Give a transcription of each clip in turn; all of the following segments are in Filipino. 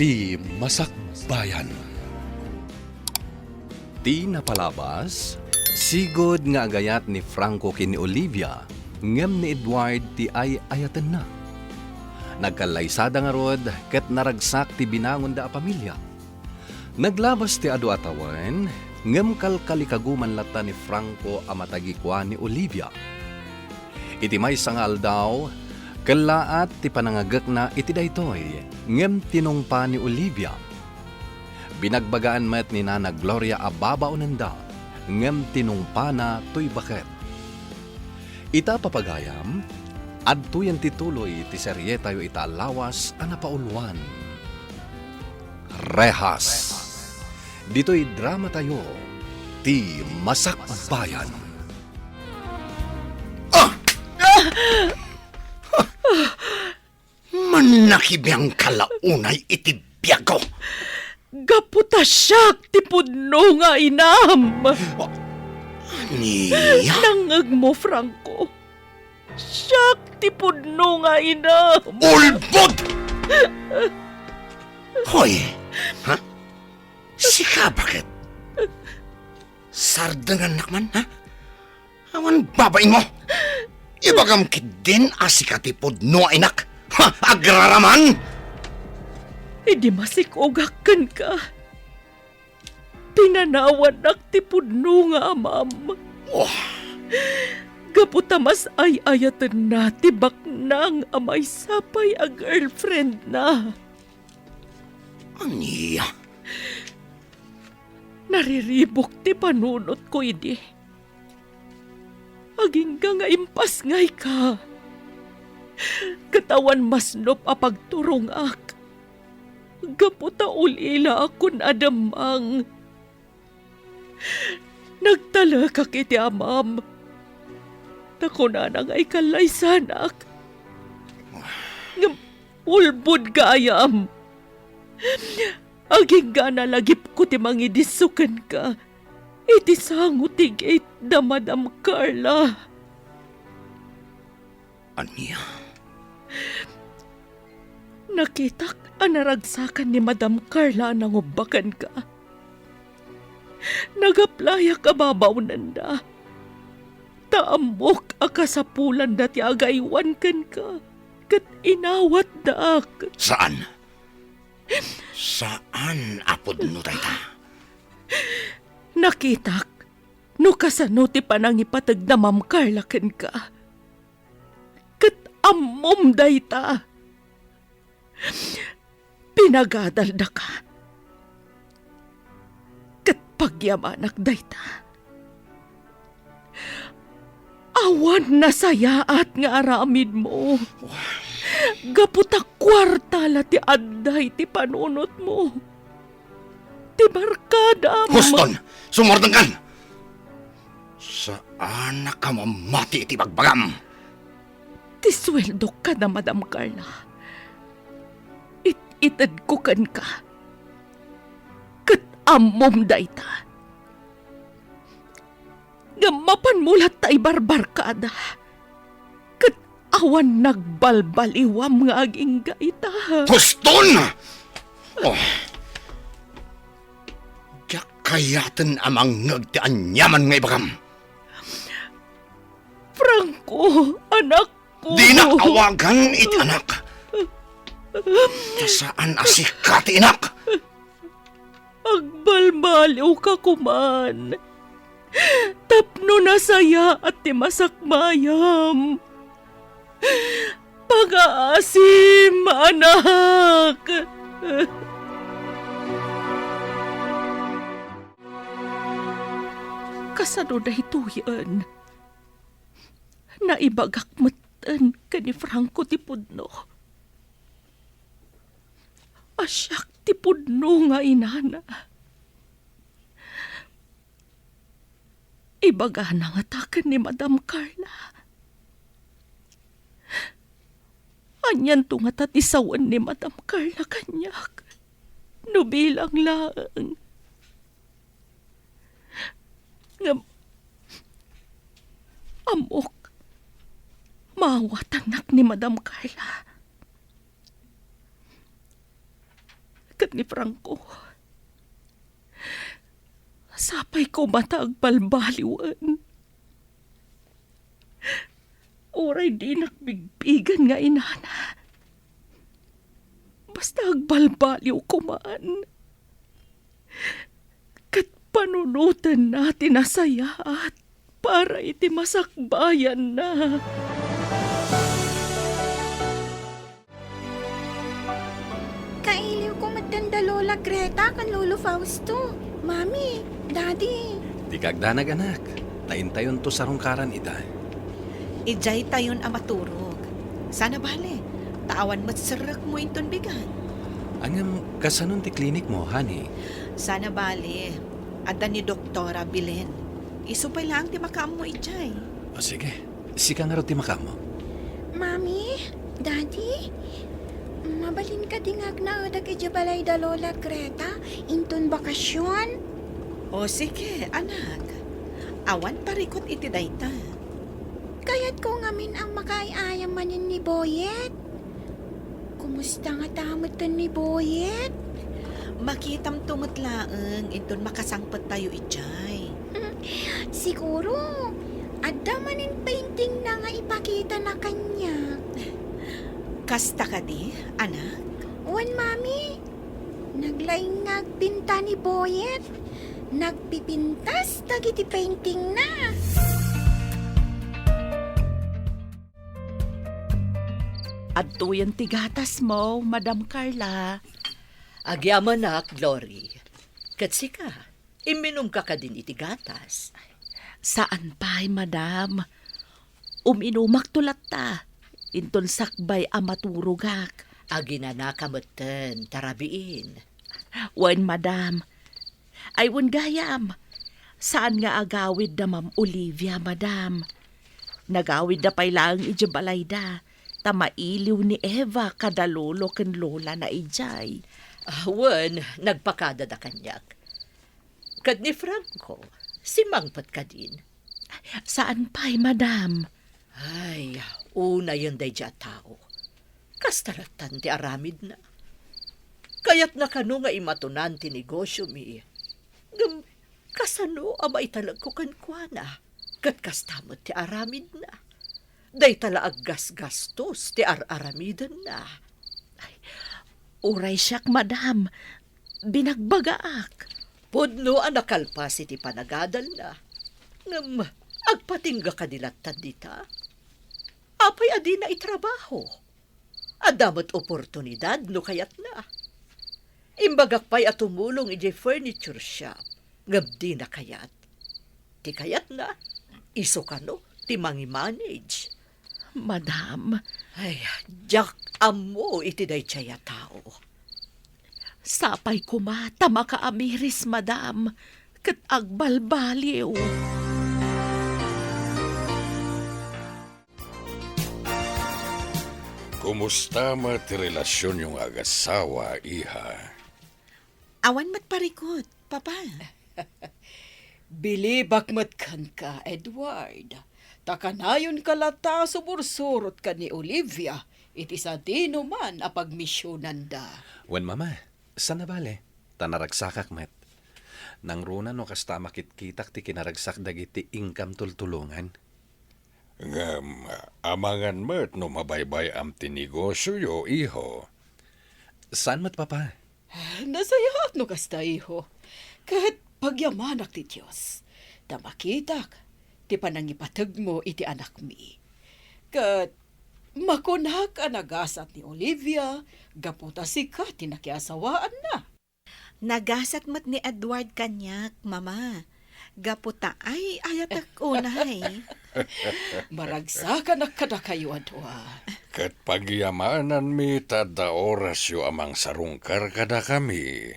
Ti Masakbayan. Ti napalabas, sigod nga agayat ni Franco kini Olivia, ngem ni Edward ti ay ayatan na. Nagkalaysada nga rod, ket naragsak ti binangon da a pamilya. Naglabas ti adu atawan, ngem kalkalikaguman lata ni Franco a matagikwa ni Olivia. Iti may sangal daw, kalaat ti panangagak na iti daytoy, ngem tinungpa ni Olivia. Binagbagaan met ni Nana Gloria a babaonanda, ngem tinungpa na tuy baket. Ita papagayam, adtuyan tituloy ti serye tayo ita lawas a napauluan. Rehas. Dito'y drama tayo, Ti Masakbayan. Manakibiyang kalaunay iti biyago. Gaputa siyak ti pudno nga inam. Niya? Nangag mo, Franco. Siyak ti pudno nga inam. Ulbod! Hoy, ha? Sika bakit? Sardangan nakman, ha? Awan babain mo. Ibagam kidin asika ti pudno inak. Ha? Agraraman? Hindi masikogakan ka. Pinanawan nak ti pudno nga amam. Oh, Gaputa mas ay ayatan na ti baknang amay sapay a girlfriend na. aniya? Nariribok ti panunot ko idi. Aging ka nga impas ngay ka. Katawan masnop a pagturong ak. Gaputa ulila akon adamang. Nagtala ka kiti amam. Nakunan ay kalaysanak. Ulbud ka ayam. Aging gana lagip ko ti mangidisukan ka. Iti sango ti gate da Madam Carla. Aniya? Nakitak anaragsakan ni Madam Carla nang ubakan ka. Nagaplaya ka babaw nanda. Taamok akasapulan dati agaywan kan ka. Kat inawat daak. Saan? Saan apod no tayta? Nakitak, no kasano ti panangipatag na Ma'am Carla ken ka. Kat amom dayta. Pinagadalda ka. Kat pagyamanak dayta. Awan na sayaat nga aramid mo. Gaputa kwarta la ti adday ti panunot mo. Ti barkada mo. Huston! Sumordang kan! Saan na ka mamati iti bagbagam? Ti sweldo ka na, Madam Carla. Itad ko kan ka. Kat amom dayta. Gamapan mulat tay barbarkada. Kat awan nagbalbaliwam nga aging gaita. Huston! Oh. Kayatan amang ngagtaan yaman nga ibagam. Franco, anak ko. Di na awagan it anak. Saan asikati inak? Agbalbaliw ka kuman. Tapno na saya at ti masakmayam. Pag-aasim, anak. Kasano na ito yan? Naibagak matan ka ni Franco ti pudno. Asyak ti pudno nga inana. Ibaga na nga takan ni Madam Carla. Anyan to nga tatisawan ni Madam Carla kanyak. Nubilang laang. Amok, mawat anak ni Madam Carla. kat ni Franco. Sapay ko mata agbalbaliwan. Oray di nakbigbigan nga inana. Basta agbalbaliw ko man. Kat panunutan natin na sayaat para iti masakbayan na. Kailiw ko matanda Lola Greta kan Lolo Fausto. Mami, Daddy. Di kagdanag anak. Taintayon to sa rungkaran ita. Ijay tayon amaturog. Sana bale, tawan mat serak mo inton bigan. Angam kasanon ti klinik mo, honey. Sana bale, ada ni Doktora Bilen. Isupay lang ti makam mo ijay. O sige, sika nga ro ti makamo. Mami, Daddy. Mabalin ka dingag na oda kay Jabalay da Lola Greta. Inton bakasyon. O sige, anak. Awan parikot iti dayta. Kaya't ko ngamin ang makaayayam manin ni Boyet. Kumusta nga tamutan ni Boyet? Makitam tumutlaeng inton makasangpet tayo ijay. Siguro, adda manin painting na nga ipakita na kanya. Kasta ka di, anak? Wan, Mami. Naglaingag pinta ni Boyet. Nagpipintas dagiti painting na. Adto yan tigatas mo, Madam Carla. Agyaman na, Glory. Katsi ka, iminom ka ka din iti gatas. Saan pa'y, Madam? Uminumak tulat ta. Inton sakbay amaturugak. Aginana kamutten, tarabiin. Wan, Madam. Ay, wan gayam. Saan nga agawid da Ma'am Olivia, Madam? Nagawid da pa'y lang ijabalay da. Tamailiw ni Eva kada lolo ken lola na ijay. Wan, nagpakada da kanyak. Kad ni Franco, si mangpat ka din. Saan pa'y, Madam? Ay, una yun day dya tao. Kastaratan ti aramid na. Kaya't nakano nga imatunan ti negosyo mi. Ngam, kasano ama italag ko kankwana. Kat kastamot ti aramid na. Day tala aggas-gastos ti aramidan na. Uray siyak, Madam. Binagbagaak. Pudno ang nakalpas iti panagadal na. Ngam, agpatingga kadilatan dita. Apay adi na itrabaho. Adamot oportunidad no kayat na. Imbagak pa'y atumulong iti furniture shop. Ngam di na kayat. Ti kayat na, iso ka no, ti mangi-manage. Madam, Ay, jak amo iti day tsaya tao. sapay kumata makaamiris, Madam. Kat agbalbaliw. Kumusta ti relasyon yung agasawa, iha? Awan mat parikot, papa. Bilibak matkan ka, Edward. Takanayon kalata sumursurot ka ni Olivia. Iti sa dino man apagmisyonan da. Wen mama, sana bale? Tanaragsakak met. Nang runa no kasta makitkitak ti kinaragsak dagiti income tultulungan. Ngam, amangan met no mabaybay am tinegosyo yo, iho. Saan mat papa? Nasayaat no kasta iho. Kahit pagyamanak ti Diyos. Tamakitak, ti panangipatag mo iti anak mi. Kat makunak ang nagasat ni Olivia, gaputa sika tinakiasawaan na. Nagasat mat ni Edward kanyak, mama. Gaputa ay ayatak unay. Maragsakan na kada kayo adwa. Kat pagyamanan mi tada oras yo amang sarungkar kada kami.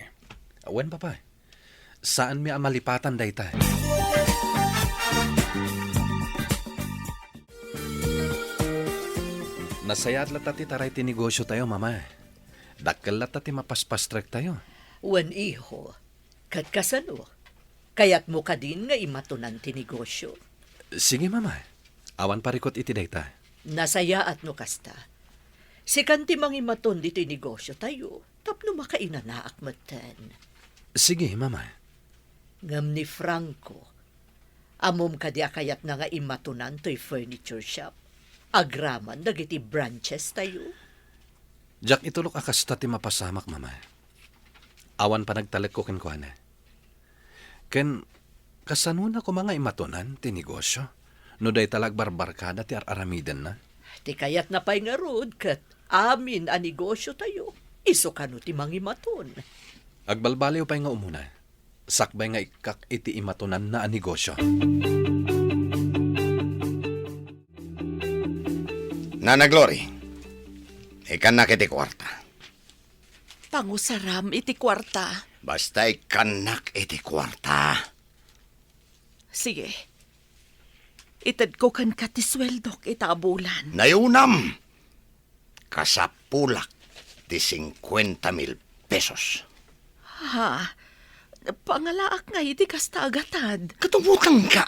Wen papa? Saan mi amalipatan dayta? Nasayat lata ti taray ti negosyo tayo, mama. Dakkel lata ti mapaspastrek tayo. Wan iho, kat kasano. Kaya't mo ka din nga imatunan ti negosyo. Sige, mama. Awan parikot iti dayta. Nasaya at no kasta. Si kanti mang imaton dito negosyo tayo. Tapno makainanaak matan. Sige, mama. Ngam ni Franco, amom ka di akayat na nga imatunan to'y furniture shop. Agraman dagiti branches tayo. Jack, itulok akas ta ti mapasamak, mama. Awan pa nagtalag ko ken kuana. Ken, kasanuna ko mga imatunan ti negosyo. No day talag barbarkada ti aramiden na. Ti kayat na pa'y nga rod, kat amin a negosyo tayo. Iso kano ti mangimaton. Agbalbaliw pa nga umuna. Sakbay nga ikak iti imatunan na a negosyo. Nana Glory, ikan na kiti kwarta. Pangusaram iti kwarta. Basta ikanak iti kwarta. Sige. Itad ko kan katisweldok itabulan. Nayunam, kasapulak ti 50,000 pesos. Ha? Pangalaak nga iti kasta agatad. Katubutang ka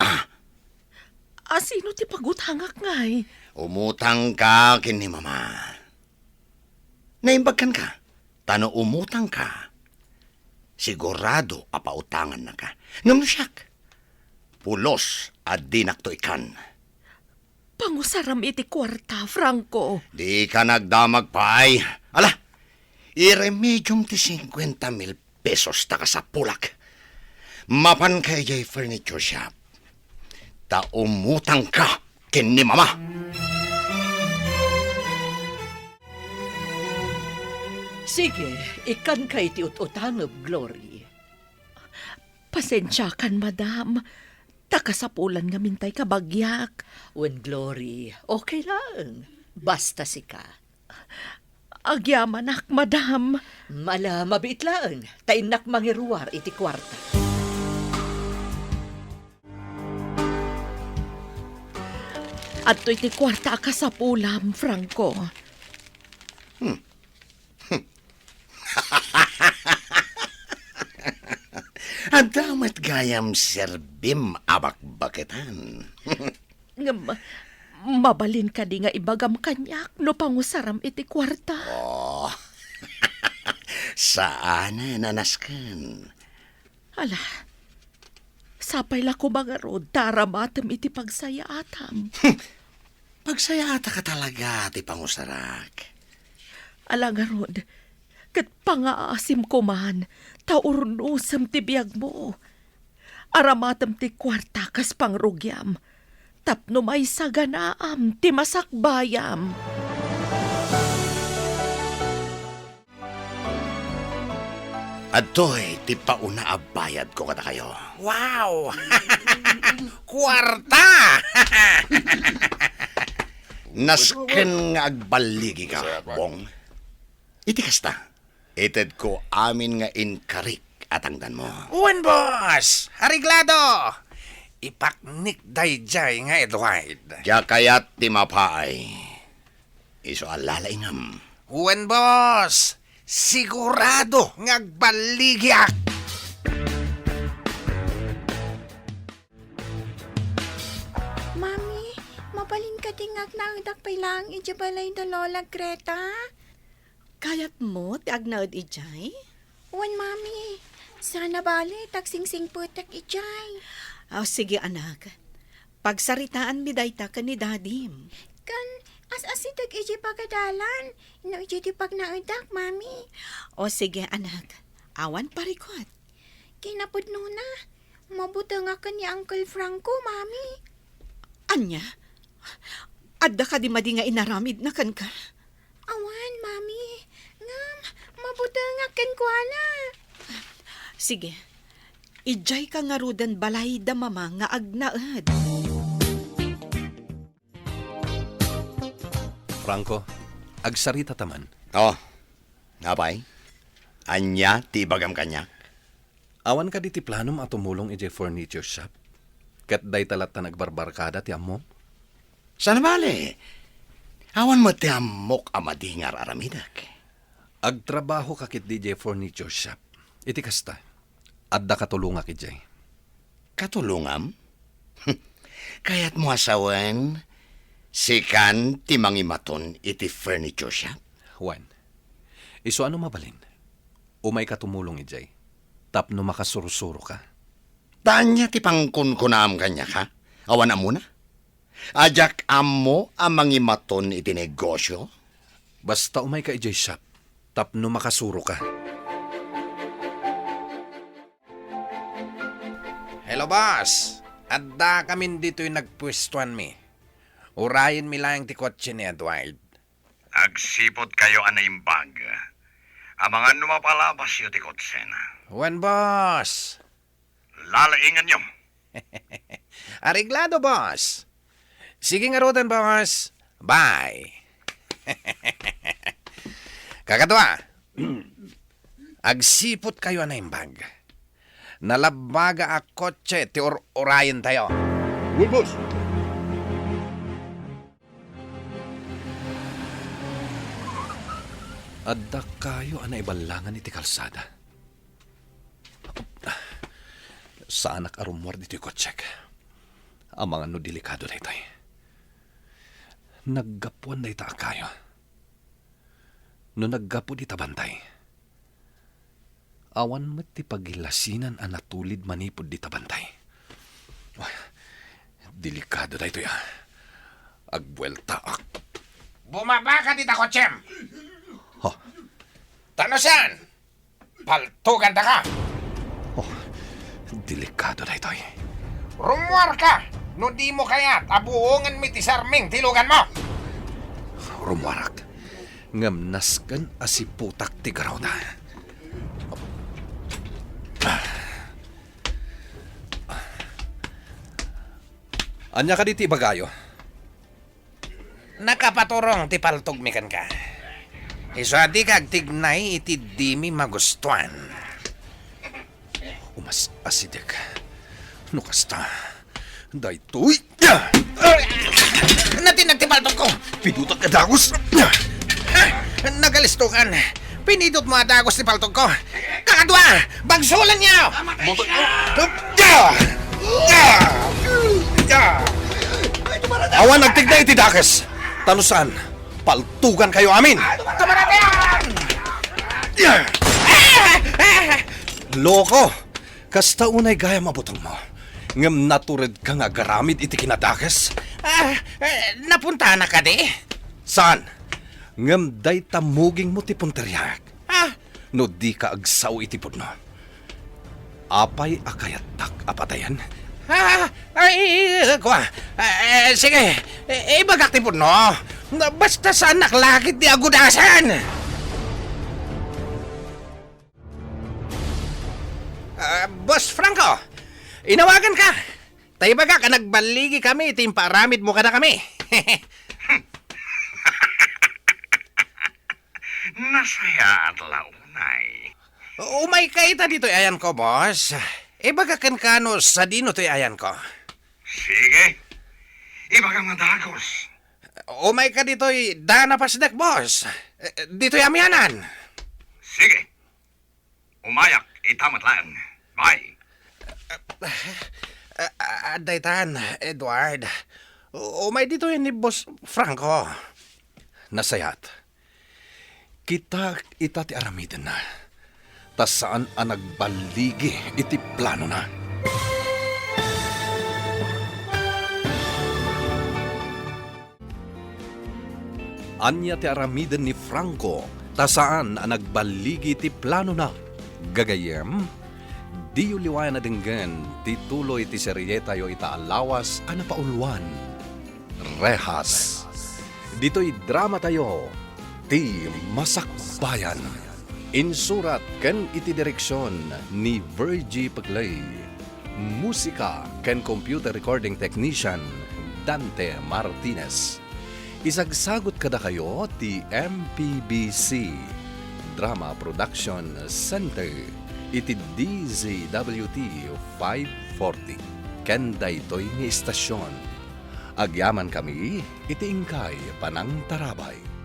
Asino ti pagutangak ngay? Umutang ka kini mama. Naimbagkan ka. Tano umutang ka. Sigurado apautangan na ka. Ngam siyak. Pulos at dinak to ikan. Pangusaram iti kwarta, Franco. Di ka nagdamag pa ay. Ala, iremedium ti 50,000 pesos taka sa pulak. Mapan kay jay furniture shop. Ta umutang ka kini mama. Sige, ikan kay ti utangab, Glory. Pasensya kan, madam. Takasapulan nga mintay ka bagyak. When Glory, okay lang. Basta sika. Agyamanak, madam. Mala mabit lang. Tainak mangiruar iti kwarta. At iti kwarta ka sa pulam, Franco. Adamat gayam serbim abak-baketan. Mabalin ka di nga ibagam kanyak no pangusaram iti kwarta. Oh, saan nanaskan? Ala, sapay la ko mga rod, taramatam iti pagsayaatam. Pagsayata ka talaga, ti pangusarak. Ala nga rod, kat pangaasim ko man, taurnusam ti biyag mo. Aramatam ti kwarta kas pangrugyam, tapno may saganaam ti masakbayam. Adoy, ti pauna abayad ko kada kayo. Wow! Kwarta! Nasken nga agbaligi ka, Bong. Iti kasta, ited ko amin nga inkarik atangdan mo. Uwan, boss! Ariglado! Ipaknik dayjay nga Edward. Kaya kayat ti mapaay. Iso alala ingam. Uwan, boss! Sigurado ngagbaligyak! Mami, mabalin ka tingag na ang dakpailang ijabalay da Lola Greta. Kayat mo, ti agnaod ijay? Wan, mami. Sana bali, tagsingsing putek ijay. Sige, anak. Pagsaritaan mi dayta ka ni dadim. Kan, as-asidag iji pagadalan. Ino iji di pagnaudak, mami. Sige, anak. Awan parikot. Kinapudno na. Mabuta nga ka ni Uncle Franco, mami. Anya? Adda ka di madi nga inaramid na kan ka? Awan, mami. Ngam, mabuta nga kan kwa na. Sige. Ijay ka nga rudan balay da mama nga agnaad. Franco, agsarita taman. Oh, napay? Anya, ti bagam kanyak? Awan ka di ti planom at tumulong iti furniture shop. Kat day talat na nagbarbarkada ti ammo. Sana bali? Awan mo ti amok amadi nga aramidak. Agtrabaho kakit DJ furniture shop. Iti kasta. Adda katulunga kijay. Katulungam? Kayat mo asawan, sikan ti mangimaton iti furniture shop? Juan, iso ano mabalin? Umay ka tumulong, Ijay. Tapno makasurusuro ka. Tanya ti pangkunkunam kanya ka? Awan na muna. Ajak amo ang mangimaton iti negosyo? Basta umay ka, Ijay shop. Tapno makasuro ka. Hello, boss. Adda kami dito'y nagpwestuan mi. Urayin mi lang ti kotse ni Edward. Agsipot kayo anaimbag. Amangan numapalabas yu ti kotsena. Wan, boss. Lalaingan nyo. Ariglado, boss. Sige nga rotan, boss. Bye. Kakadwa. Agsipot kayo na imbag. Nalabaga a kotse ti orayin tayo. Well, boss. Adda kayo anay balangan iti kalsada. Sa anak arumwar dito'y kotsek. Ang mga no delikado na ito'y. Naggapuan na ita kayo. No naggapo di tabantay. Awan mo't ti pagilasinan ang natulid manipod di tabantay. Delikado na ito'y. Agbuelta ak. Bumaba ka dita, kotsem. Ha? Tanosan. Paltugan ta ka. Delikado na ito'y. Rumwar ka. No di mo kayat, abuongan mi ti sarming tilugan mo. Rumwarak. Ngamnaskan asiputak ti garaw na. Anya ka di ti bagayo? Nakapaturong ti paltog mi kan ka. Iso di kag tignay iti di mi magustuhan. Umas asidek. No kasta. Daytoy. Natinag ti paltog ko. Pidutak ka dagos. Nagalistukan. Pinidot mo adagos ti paltog ko. Kakadwa! Bagsulan niyo! Awan nagtigna iti dakes. Tanusan. Paltugan kayo amin. Kamaratayan! Loko. Kasta unay gaya mabutong mo. Ngam natured ka nga garamid iti kinadakes. Napunta na ka di? Saan? Ngam day tamuging mo ti punteriyak. No di ka agsaw iti pudno. Apay akayatak apatayan. Sige, ibagak ti no. Basta sa anak lakit di agudasan. Boss Franco, inawagan ka. Tayo baga ka nagbaligi kami, timparamid mo ka na kami. Nasaya at launay. Umay ka ita dito ayan ko, boss. Ibaga kan kano sa dino to'y ayan ko. Sige. Ibagang madagos. Umay ka dito'y dana pasdak, boss. Dito'y amyanan. Sige. Umayak itamat lang. Bye. Daytan, Edward. Umay dito'y ni Boss Franco. Nasayat. Kita ti aramidan na. Tas saan ang nagbaligi iti plano na. Anya ti aramidan ni Franco, tas saan ang nagbaligi iti plano na. Gagayem, di uliwayan na dinggan, tituloy ti seryeta yo itaalawas ana paulwan. Rehas. Dito'y drama tayo, ti Masakbayan. Insurat ken iti direksyon ni Virgie Paglay. Musika ken computer recording technician Dante Martinez. Isagsagot kada kayo ti MPBC Drama Production Center iti DZWT 540 ken daytoy nga istasyon. Agyaman kami iti ingkay Panang Tarabay.